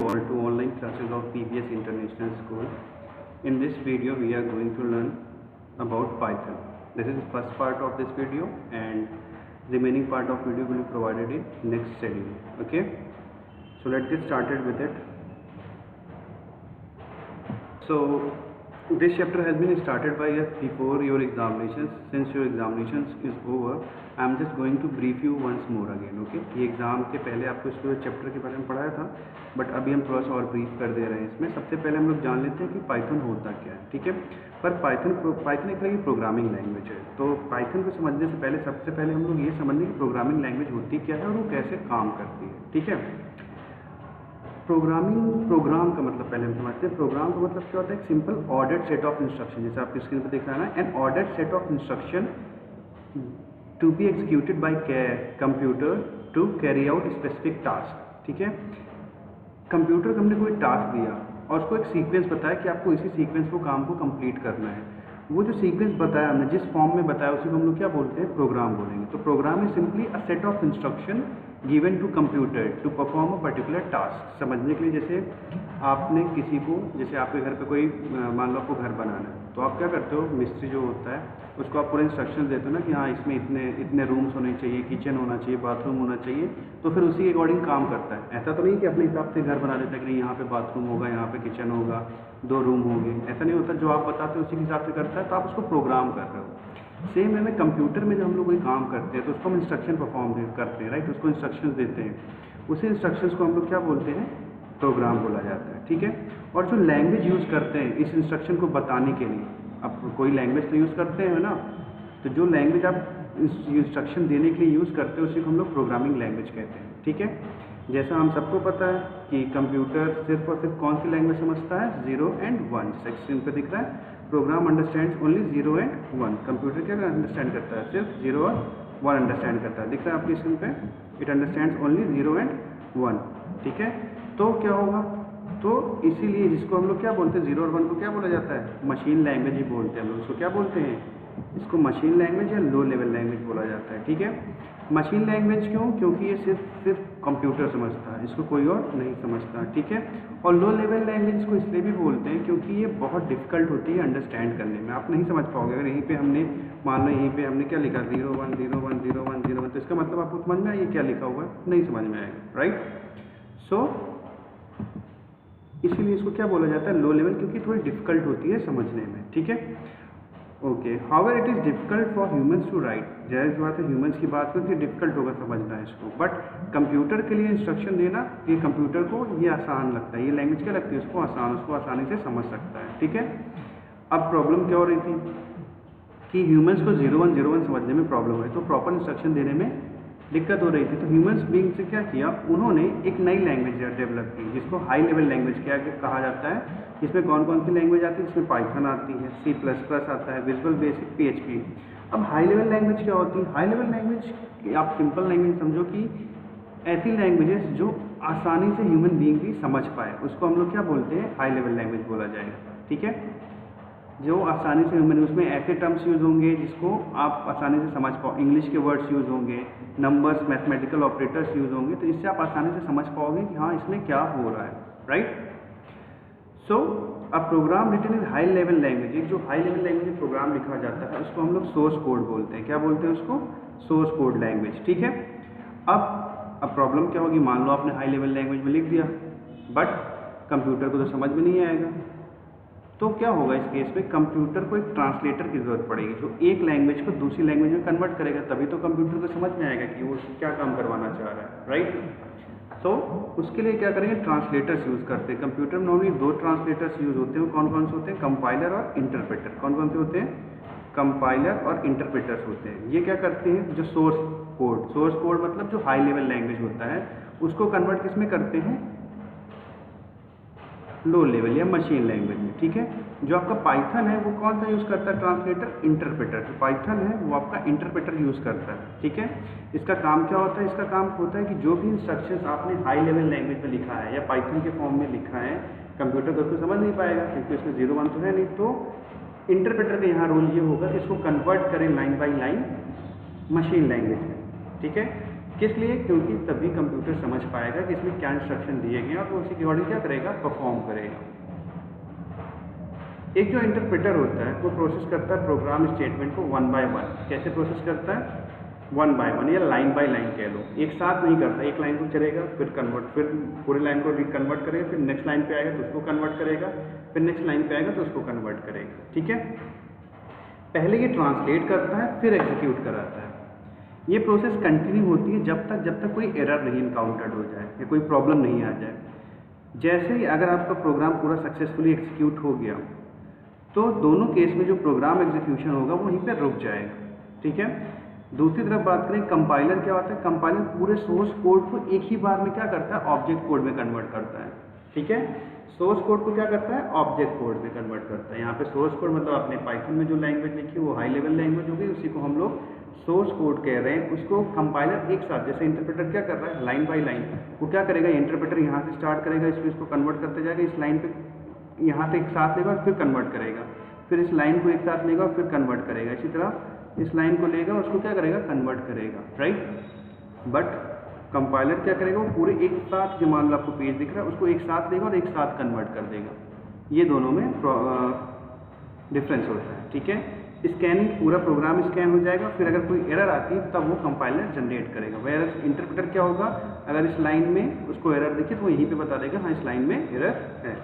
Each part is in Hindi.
all to online classes of PBS International School. In this video we are going to learn about Python. This is the first part of this video and remaining part of video will be provided in next schedule. Okay, so let's get started with it. So this chapter has been started by us before your examinations. Since your examinations is over, I am just going to brief you once more again. Okay, ये एग्ज़ाम के पहले आपको इसको चैप्टर के बारे में पढ़ाया था, बट अभी हम थोड़ा सा और ब्रीफ कर दे रहे हैं इसमें। सबसे पहले हम लोग जान लेते हैं कि पाइथन होता क्या है। ठीक है, पर पाइथन एक तरह की प्रोग्रामिंग लैंग्वेज है। तो पाइथन को समझने से पहले सबसे पहले हम लोग ये समझ लें कि प्रोग्रामिंग लैंग्वेज होती क्या है और वो कैसे काम करती है। ठीक है, प्रोग्राम का मतलब पहले हम समझते हैं। प्रोग्राम का मतलब क्या होता है? एक simple ordered set of instruction, जैसे आपकी स्क्रीन पर दिख रहा है ना, an ordered set of instruction to be executed by computer to carry out specific task. ठीक है, कंप्यूटर को हमने कोई टास्क दिया और उसको एक सीक्वेंस बताया कि आपको इसी सीक्वेंस को काम को कंप्लीट करना है। वो जो सीक्वेंस बताया हमने, जिस फॉर्म में बताया, उसी को हम लोग क्या बोलते हैं? प्रोग्राम बोलेंगे। तो program is simply a set of instruction given to computer to perform a particular task. समझने के लिए, जैसे आपने किसी को, जैसे आपके घर पे कोई मान लो आपको घर बनाना है, तो आप क्या करते हो? मिस्त्री जो होता है उसको आप पूरे इंस्ट्रक्शन देते हो ना कि हाँ इसमें इतने रूम्स होने चाहिए, किचन होना चाहिए, बाथरूम होना चाहिए, तो फिर उसी के अकॉर्डिंग काम करता है। ऐसा तो नहीं कि अपने हिसाब से घर बना देता है कि नहीं यहाँ पे बाथरूम होगा, यहाँ पे किचन होगा, 2 रूम होंगे, ऐसा नहीं होता। जो आप बताते हो उसी के हिसाब से करता है, तो आप उसको प्रोग्राम कर रहे हो। सेम है, में कंप्यूटर में जब हम लोग कोई काम करते हैं तो उसको हम इंस्ट्रक्शन परफॉर्म करते हैं, राइट। उसको इंस्ट्रक्शंस देते हैं, उसी इंस्ट्रक्शंस को हम लोग क्या बोलते हैं? प्रोग्राम बोला जाता है। ठीक है, और जो लैंग्वेज यूज़ करते हैं इस इंस्ट्रक्शन को बताने के लिए, अब कोई लैंग्वेज तो यूज़ करते हैं ना, तो जो लैंग्वेज आप इंस्ट्रक्शन देने के लिए यूज़ करते हैं उसी को हम लोग प्रोग्रामिंग लैंग्वेज कहते हैं। ठीक है, जैसा हम सबको पता है कि कंप्यूटर सिर्फ और सिर्फ कौन सी लैंग्वेज समझता है? 0 and 1। जैसे स्क्रीन पर दिख रहा है, program understands only 0 and 1। Computer क्या अंडरस्टैंड करता है? सिर्फ 0 और 1 अंडरस्टैंड करता है। दिख रहा है आपकी स्क्रीन पे, इट अंडरस्टैंड्स ओनली 0 and 1। ठीक है, तो क्या होगा? तो इसीलिए जिसको हम लोग क्या बोलते हैं, 0 और 1 को क्या बोला जाता है? मशीन लैंग्वेज ही बोलते हैं हम लोग। इसको क्या बोलते हैं? इसको मशीन लैंग्वेज या लो लेवल लैंग्वेज बोला जाता है। ठीक है, मशीन लैंग्वेज क्यों? क्योंकि ये सिर्फ कंप्यूटर समझता है, इसको कोई और नहीं समझता। ठीक है, और लो लेवल लैंग्वेज को इसलिए भी बोलते हैं क्योंकि ये बहुत डिफिकल्ट होती है अंडरस्टैंड करने में। आप नहीं समझ पाओगे अगर यहीं पे हमने, मान लो यहीं पे हमने क्या लिखा, 0 1 0 1 0 1 0 1, तो इसका मतलब आपको समझ में आया ये क्या लिखा हुआ है? नहीं समझ में आएगा, राइट। सो इसीलिए इसको क्या बोला जाता है? लो लेवल, क्योंकि थोड़ी डिफिकल्ट होती है समझने में। ठीक है, okay. However it is difficult for humans to write. जाहिर बात है, ह्यूमंस की बात करते हैं, डिफिकल्ट होगा समझना इसको, बट कंप्यूटर के लिए इंस्ट्रक्शन देना, ये कंप्यूटर को ये आसान लगता है। ये लैंग्वेज क्या लगती है उसको? आसान, उसको आसानी से समझ सकता है। ठीक है, अब प्रॉब्लम क्या हो रही थी कि ह्यूमंस को 0 1 0 1 समझने में प्रॉब्लम हो रही, तो प्रॉपर इंस्ट्रक्शन देने में दिक्कत हो रही थी। तो ह्यूमंस बीइंग से क्या किया, उन्होंने एक नई लैंग्वेज डेवलप की जिसको हाई लेवल लैंग्वेज क्या कहा जाता है। इसमें कौन कौन सी लैंग्वेज आती है? इसमें पाइथन आती है, C++ आता है, विजुअल बेसिक, PHP। अब हाई लेवल लैंग्वेज क्या होती है? हाई लेवल लैंग्वेज आप सिंपल लैंग्वेज समझो कि ऐसी लैंग्वेजेस जो आसानी से ह्यूमन बीइंग भी समझ पाए, उसको हम लोग क्या बोलते हैं? हाई लेवल लैंग्वेज बोला जाएगा। ठीक है, जो आसानी से ह्यूमन, उसमें ऐसे टर्म्स यूज़ होंगे जिसको आप आसानी से समझ पाओ। इंग्लिश के वर्ड्स यूज़ होंगे, नंबर्स, मैथमेटिकल ऑपरेटर्स यूज़ होंगे, तो जिससे आप आसानी से समझ पाओगे कि हाँ इसमें क्या हो रहा है, right. So a program written in high level language, एक जो हाई लेवल लैंग्वेज में प्रोग्राम लिखा जाता है उसको हम लोग सोर्स कोड बोलते हैं। क्या बोलते हैं उसको? Source code language. ठीक है, अब प्रॉब्लम क्या होगी? मान लो आपने हाई लेवल लैंग्वेज में लिख दिया, बट कंप्यूटर को तो समझ में नहीं आएगा, तो क्या होगा इस केस में? कंप्यूटर को एक ट्रांसलेटर की ज़रूरत पड़ेगी जो एक लैंग्वेज को दूसरी लैंग्वेज में कन्वर्ट करेगा, तभी तो कंप्यूटर को समझ में आएगा कि वो क्या काम करवाना चाह रहा है, राइट। तो उसके लिए क्या करेंगे? ट्रांसलेटर्स यूज़ करते हैं। कंप्यूटर में नॉर्मली 2 ट्रांसलेटर्स यूज़ होते हैं। कौन कौन से होते हैं? कंपाइलर और इंटरप्रेटर। कौन कौन से होते हैं? कंपाइलर और इंटरप्रेटर्स होते हैं। ये क्या करते हैं? जो सोर्स कोड मतलब जो हाई लेवल लैंग्वेज होता है उसको कन्वर्ट किस में करते हैं? लो लेवल या मशीन लैंग्वेज में। ठीक है, जो आपका पाइथन है वो कौन सा यूज़ करता है? Translator, interpreter. जो पाइथन है वो आपका इंटरप्रेटर यूज़ करता है। ठीक है, इसका काम क्या होता है? इसका काम होता है कि जो भी इंस्ट्रक्शंस आपने हाई लेवल लैंग्वेज में लिखा है या पाइथन के फॉर्म में लिखा है, कंप्यूटर तो उसको समझ नहीं पाएगा क्योंकि इसमें 0 1 तो है नहीं। तो इंटरप्रेटर का यहाँ रोल ये होगा कि इसको कन्वर्ट करें line by line machine language में। ठीक है, किस लिए? क्योंकि तभी कंप्यूटर समझ पाएगा कि इसमें क्या इंस्ट्रक्शन दिए गए हैं और वो उसी के अकॉर्डिंग क्या करेगा, परफॉर्म करेगा। एक जो इंटरप्रेटर होता है वो प्रोसेस करता है प्रोग्राम स्टेटमेंट को वन बाय वन। कैसे प्रोसेस करता है? वन बाय वन या लाइन बाय लाइन कह लो, एक साथ नहीं करता। एक लाइन को चलेगा, फिर कन्वर्ट, फिर पूरी लाइन को रिकन्वर्ट करेगा, फिर नेक्स्ट लाइन पे आएगा तो उसको कन्वर्ट करेगा, फिर नेक्स्ट लाइन पे आएगा तो उसको कन्वर्ट करेगा। ठीक है, पहले ये ट्रांसलेट करता है फिर एग्जीक्यूट कराता है। ये प्रोसेस कंटिन्यू होती है जब तक कोई एरर नहीं इनकाउंटर्ड हो जाए या कोई प्रॉब्लम नहीं आ जाए। जैसे ही अगर आपका प्रोग्राम पूरा सक्सेसफुली एग्जीक्यूट हो गया तो दोनों केस में जो प्रोग्राम एग्जीक्यूशन होगा वो वहीं पर रुक जाएगा। ठीक है, दूसरी तरफ बात करें कंपाइलर, क्या होता है? कंपाइलर पूरे सोर्स कोड को एक ही बार में क्या करता है, ऑब्जेक्ट कोड में कन्वर्ट करता है। ठीक है, सोर्स कोड को क्या करता है, ऑब्जेक्ट कोड में कन्वर्ट करता है। यहाँ पे सोर्स कोड मतलब आपने पाइथन में जो लैंग्वेज लिखी वो हाई लेवल लैंग्वेज होगी, उसी को हम लोग सोर्स कोड कह रहे हैं। उसको कंपाइलर एक साथ, जैसे इंटरप्रेटर क्या कर रहा है, लाइन बाय लाइन, वो क्या करेगा, इंटरप्रेटर यहाँ से स्टार्ट करेगा, इसको कन्वर्ट करते जाएगा, इस लाइन पे यहाँ से एक साथ लेगा और फिर कन्वर्ट करेगा, फिर इस लाइन को एक साथ लेगा और फिर कन्वर्ट करेगा, इसी तरह इस लाइन को लेगा और उसको क्या करेगा, कन्वर्ट करेगा। राइट, बट कंपाइलर क्या करेगा, वो पूरे एक साथ, जो मान लो आपको पेज दिख रहा है उसको एक साथ लेगा और एक साथ कन्वर्ट कर देगा। ये दोनों में डिफरेंस होता है। ठीक है, स्कैनिंग, पूरा प्रोग्राम स्कैन हो जाएगा, फिर अगर कोई एरर आती है तब वो कंपाइलर जनरेट करेगा। वेयर इंटरप्रेटर क्या होगा, अगर इस लाइन में उसको एरर दिखे तो वो यहीं पे बता देगा हाँ इस लाइन में एरर है।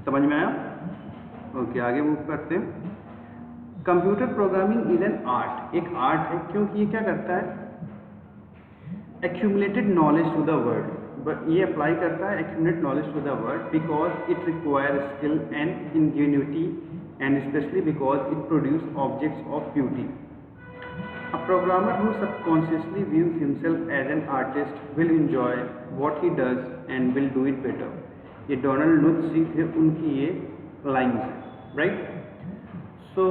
समझ में आया? ओके, आगे मूव करते हैं। Computer programming is an art, एक आर्ट है, क्योंकि ये क्या करता है, accumulated knowledge to the world. ये अप्लाई करता है accumulate knowledge to the world because it require skill and ingenuity and especially because it produces objects of beauty. A programmer who subconsciously views himself as an artist will enjoy what he does and will do it better. ये डोनाल्ड नुथ जी थे, उनकी ये लाइन्स है। राइट, सो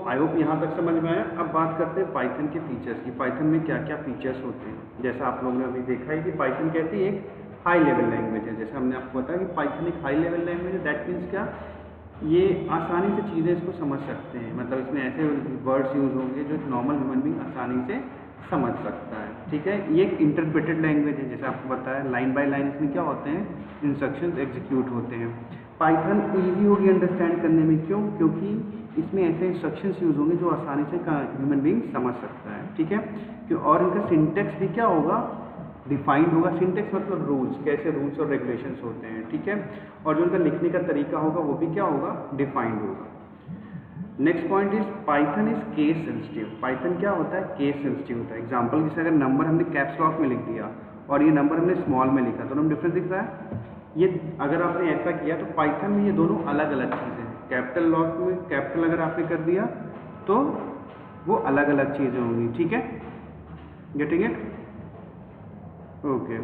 आई होप यहाँ तक समझ में आया। अब बात करते हैं पाइथन के फीचर्स की। पाइथन में क्या क्या फीचर्स होते हैं। जैसा आप लोगों ने अभी देखा है कि पाइथन कहती है एक हाई लेवल लैंग्वेज है। जैसे हमने आपको बताया कि पाइथन एक हाई लेवल लैंग्वेज है। दैट मीन्स क्या, ये आसानी से चीज़ें इसको समझ सकते हैं, मतलब इसमें ऐसे वर्ड्स यूज़ होंगे जो नॉर्मल ह्यूमन बीइंग आसानी से समझ सकता है। ठीक है, ये एक इंटरप्रेटेड लैंग्वेज है, जैसे आपको बताया लाइन बाय लाइन इसमें क्या होते हैं, इंस्ट्रक्शंस एग्जीक्यूट होते हैं। पाइथन ईजी होगी अंडरस्टैंड करने में, क्यों? क्योंकि इसमें ऐसे इंस्ट्रक्शंस यूज़ होंगे जो आसानी से ह्यूमन बीइंग समझ सकता है। ठीक है, क्यों? और इनका सिंटेक्स भी क्या होगा, डिफाइंड होगा। सिंटेक्स मतलब रूल्स, कैसे रूल्स और रेगुलेशंस होते हैं। ठीक है, और जो उनका लिखने का तरीका होगा वो भी क्या होगा, डिफाइंड होगा। Next point is Python is case sensitive. Python क्या होता है, केस सेंसिटिव होता है। एग्जांपल, जैसे अगर नंबर हमने कैप्स लॉक में लिख दिया और ये नंबर हमने स्मॉल में लिखा, दोनों में डिफरेंस दिख रहा है। ये अगर आपने ऐसा किया तो पाइथन में ये दोनों अलग अलग चीज़ें हैं। कैपिटल लॉक में कैपिटल अगर आपने कर दिया तो वो अलग अलग चीज़ें होंगी। ठीक है, गेटिंग इट? ओके।